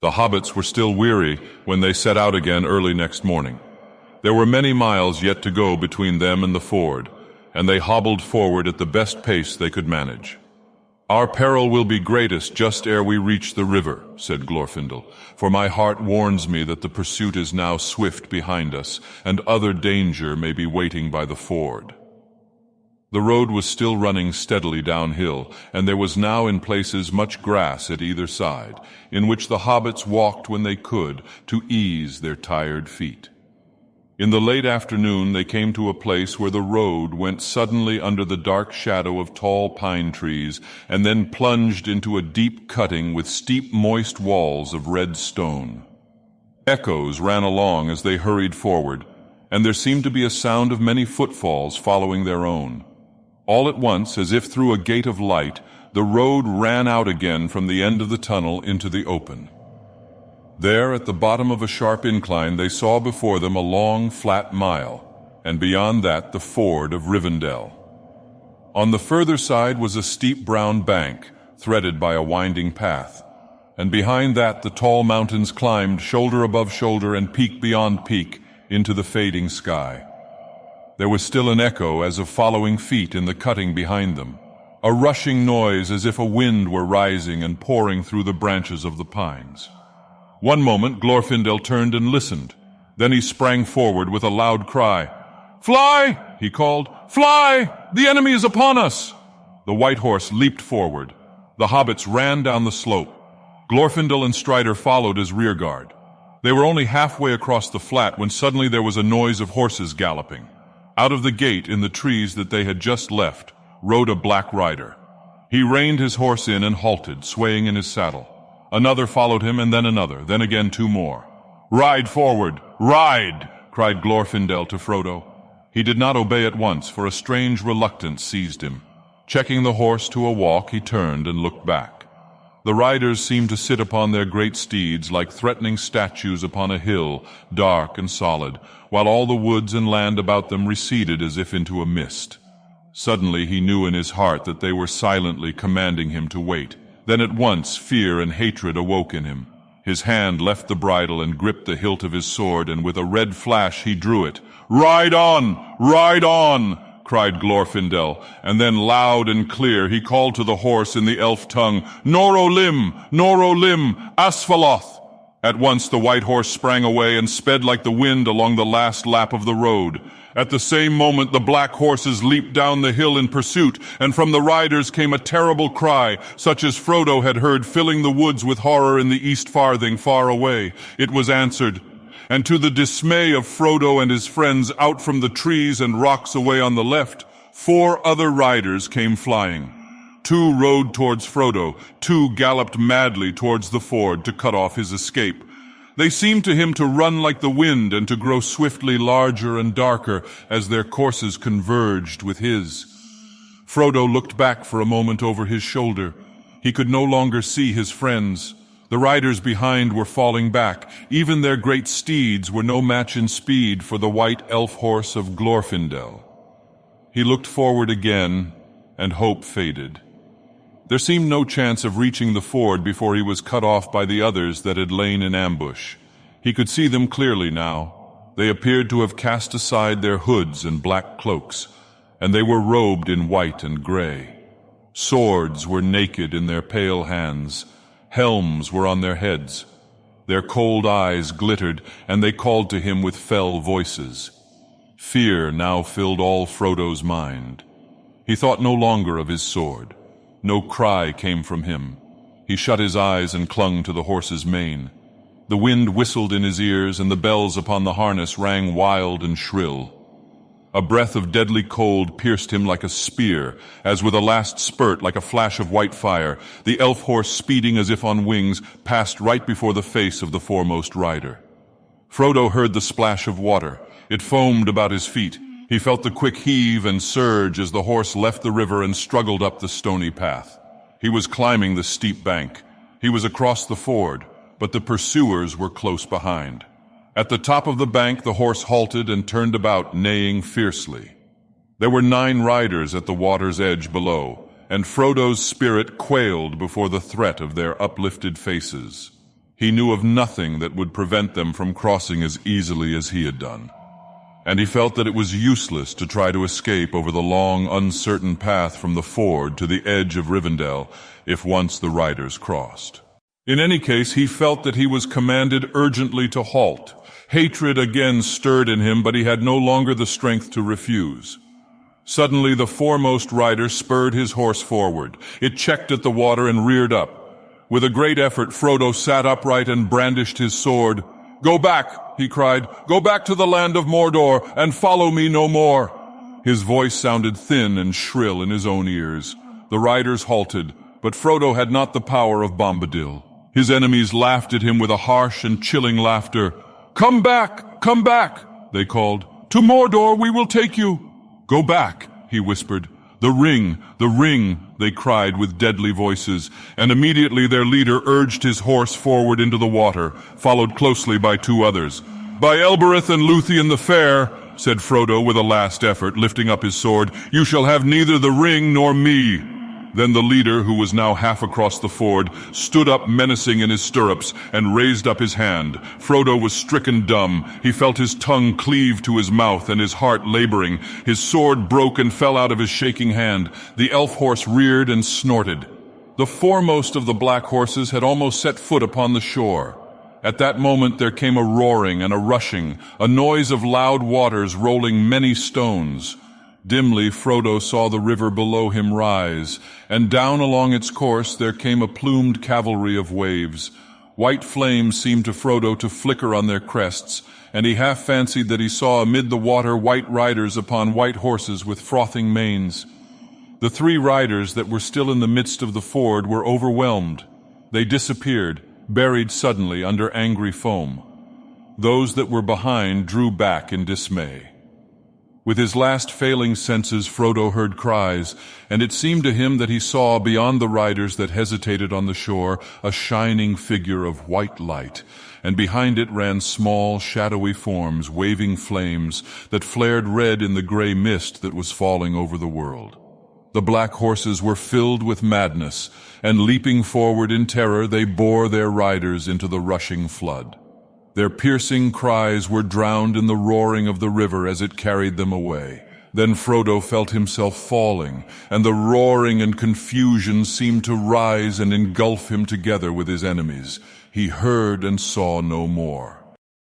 The hobbits were still weary when they set out again early next morning. There were many miles yet to go between them and the ford, and they hobbled forward at the best pace they could manage. "Our peril will be greatest just ere we reach the river," said Glorfindel, "for my heart warns me that the pursuit is now swift behind us, and other danger may be waiting by the ford." The road was still running steadily downhill, and there was now in places much grass at either side, in which the hobbits walked when they could to ease their tired feet. In the late afternoon they came to a place where the road went suddenly under the dark shadow of tall pine trees and then plunged into a deep cutting with steep moist walls of red stone. Echoes ran along as they hurried forward, and there seemed to be a sound of many footfalls following their own. All at once, as if through a gate of light, the road ran out again from the end of the tunnel into the open. There, at the bottom of a sharp incline, they saw before them a long, flat mile, and beyond that the ford of Rivendell. On the further side was a steep brown bank, threaded by a winding path, and behind that the tall mountains climbed shoulder above shoulder and peak beyond peak into the fading sky. There was still an echo as of following feet in the cutting behind them, a rushing noise as if a wind were rising and pouring through the branches of the pines. One moment Glorfindel turned and listened. Then he sprang forward with a loud cry. "Fly!" he called. "Fly! The enemy is upon us!" The white horse leaped forward. The hobbits ran down the slope. Glorfindel and Strider followed as rearguard. They were only halfway across the flat when suddenly there was a noise of horses galloping. Out of the gate in the trees that they had just left rode a black rider. He reined his horse in and halted, swaying in his saddle. Another followed him, and then another, then again two more. "Ride forward! Ride!" cried Glorfindel to Frodo. He did not obey at once, for a strange reluctance seized him. Checking the horse to a walk, he turned and looked back. The riders seemed to sit upon their great steeds like threatening statues upon a hill, dark and solid, while all the woods and land about them receded as if into a mist. Suddenly he knew in his heart that they were silently commanding him to wait. Then at once fear and hatred awoke in him. His hand left the bridle and gripped the hilt of his sword, and with a red flash he drew it. "Ride on! Ride on!" cried Glorfindel, and then loud and clear he called to the horse in the elf tongue, "Nor Olim! Nor Olim! Asphaloth!" At once the white horse sprang away and sped like the wind along the last lap of the road. At the same moment the black horses leaped down the hill in pursuit, and from the riders came a terrible cry, such as Frodo had heard filling the woods with horror in the East Farthing far away. It was answered, and to the dismay of Frodo and his friends out from the trees and rocks away on the left, 4 other riders came flying. 2 rode towards Frodo, 2 galloped madly towards the ford to cut off his escape. They seemed to him to run like the wind and to grow swiftly larger and darker as their courses converged with his. Frodo looked back for a moment over his shoulder. He could no longer see his friends. The riders behind were falling back. Even their great steeds were no match in speed for the white elf horse of Glorfindel. He looked forward again, and hope faded. There seemed no chance of reaching the ford before he was cut off by the others that had lain in ambush. He could see them clearly now. They appeared to have cast aside their hoods and black cloaks, and they were robed in white and gray. Swords were naked in their pale hands. Helms were on their heads. Their cold eyes glittered, and they called to him with fell voices. Fear now filled all Frodo's mind. He thought no longer of his sword. No cry came from him. He shut his eyes and clung to the horse's mane. The wind whistled in his ears, and the bells upon the harness rang wild and shrill. A breath of deadly cold pierced him like a spear, as with a last spurt, like a flash of white fire, the elf horse, speeding as if on wings, passed right before the face of the foremost rider. Frodo heard the splash of water. It foamed about his feet. He felt the quick heave and surge as the horse left the river and struggled up the stony path. He was climbing the steep bank. He was across the ford, but the pursuers were close behind. At the top of the bank the horse halted and turned about, neighing fiercely. There were 9 riders at the water's edge below, and Frodo's spirit quailed before the threat of their uplifted faces. He knew of nothing that would prevent them from crossing as easily as he had done. And he felt that it was useless to try to escape over the long, uncertain path from the ford to the edge of Rivendell if once the riders crossed. In any case, he felt that he was commanded urgently to halt. Hatred again stirred in him, but he had no longer the strength to refuse. Suddenly, the foremost rider spurred his horse forward. It checked at the water and reared up. With a great effort, Frodo sat upright and brandished his sword. "Go back," he cried. "Go back to the land of Mordor and follow me no more." His voice sounded thin and shrill in his own ears. The riders halted, but Frodo had not the power of Bombadil. His enemies laughed at him with a harsh and chilling laughter. "Come back! Come back!" they called. "To Mordor we will take you." "Go back," he whispered. The ring, they cried with deadly voices, and immediately their leader urged his horse forward into the water, followed closely by two others. "By Elbereth and Luthien the Fair," said Frodo with a last effort, lifting up his sword, "you shall have neither the ring nor me." Then the leader, who was now half across the ford, stood up menacing in his stirrups and raised up his hand. Frodo was stricken dumb. He felt his tongue cleave to his mouth and his heart laboring. His sword broke and fell out of his shaking hand. The elf horse reared and snorted. The foremost of the black horses had almost set foot upon the shore. At that moment there came a roaring and a rushing, a noise of loud waters rolling many stones. Dimly Frodo saw the river below him rise, and down along its course there came a plumed cavalry of waves. White flames seemed to Frodo to flicker on their crests, and he half fancied that he saw amid the water white riders upon white horses with frothing manes. The three riders that were still in the midst of the ford were overwhelmed. They disappeared, buried suddenly under angry foam. Those that were behind drew back in dismay. With his last failing senses, Frodo heard cries, and it seemed to him that he saw, beyond the riders that hesitated on the shore, a shining figure of white light, and behind it ran small, shadowy forms, waving flames that flared red in the gray mist that was falling over the world. The black horses were filled with madness, and leaping forward in terror, they bore their riders into the rushing flood. Their piercing cries were drowned in the roaring of the river as it carried them away. Then Frodo felt himself falling, and the roaring and confusion seemed to rise and engulf him together with his enemies. He heard and saw no more.